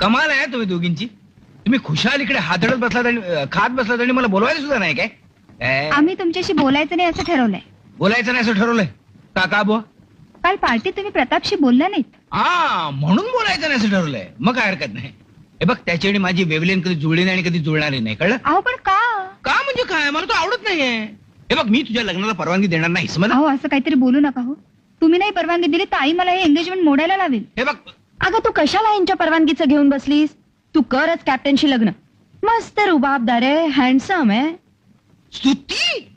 कमाल आहे तुम्ही दोघींची. तुम्ही खुशाल इकडे हातडत बसलात आणि खात बसलात आणि मला बोलवायला सुद्धा नाही काय? आम्ही तुमच्याशी बोलायचं नाही असं ठरवलंय. बोलायचं नाही असं ठरवलंय का बुवा? काल पार्टीत तुम्ही प्रतापशी बोलला नाहीत. म्हणून बोलायचं नाही असं ठरवलंय. मग काय हरकत नाही. हे बघ, त्याची आणि माझी वेवलेन कधी जुळली नाही आणि कधी जुळणारी नाही, कळलं? अहो पण का? का म्हणजे काय? मला तो आवडत नाहीये. हे बघ, मी तुझ्या लग्नाला परवानगी देणार नाही, समजलं? अहो असं काहीतरी बोलू नका हो. तुम्ही नाही परवानगी दिली तर आई मला हे एंगेजमेंट मोडायला लावेल. हे बघ, अगं तू कशाला यांच्या परवानगीचं घेऊन बसलीस? तू करच कॅप्टनशी लग्न. मस्त रुबाबदार आहे, हँडसम आहे. स्तुती?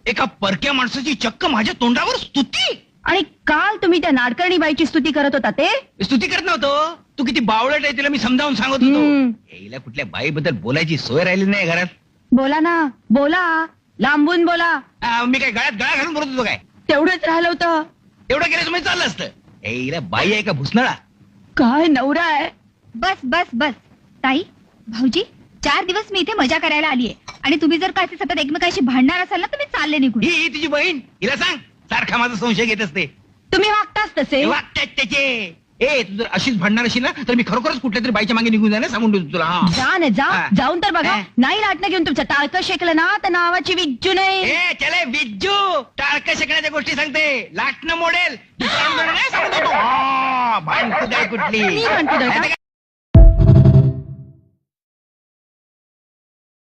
एका परक्या माणसाची चक्क माझ्या तोंडावर स्तुती? आणि काल तुम्ही त्या नाडकर्णी बाईची स्तुती करत होता ते? स्तुती करत नव्हतो. तू किती बावळट आहे तिला मी समजावून सांगत होतो. हिला कुठल्या बाईबद्दल बोलायची सोय राहिली नाही घरात. बोला ना, बोला, लांबून बोला. मी काय गळ्यात गळा घालून बोलत होतो काय? तेवढंच राहिलं होतं. एवढं केलं तुम्ही चाललं असतं. हिला बाई आहे का भुसनळा? काय नवरा आहे. बस बस बस. ताई, भाऊजी, 4 दिवस मी इथे मजा करायला आलीये आणि तुम्ही जर का असे सतत एकमेकांशी भांडणार असाल ना तर मी चालले निघून. ही तुझी बहीण, हिला सांग सारखा माझा संशय घेत असते. तुम्ही वागताच तसे. वागतात त्याचे. तू जर अशीच भांडणार अशी ना तर मी खरोखरच कुठल्या तरी बाईच्या मागे निघून जाणार सांगून ठेवतो तुला. जा ना जा, हा. जाऊन तर बघा. हा. नाही लाटणं घेऊन तुमचं टाळकं शेकलं ना तर नावाची विज्जू नाही. चले विज्जू, टाळकं शिकण्याच्या गोष्टी सांगते. लाटणं मोडेल. भांडकुदळ कुठली. मी भांडकुदळ का?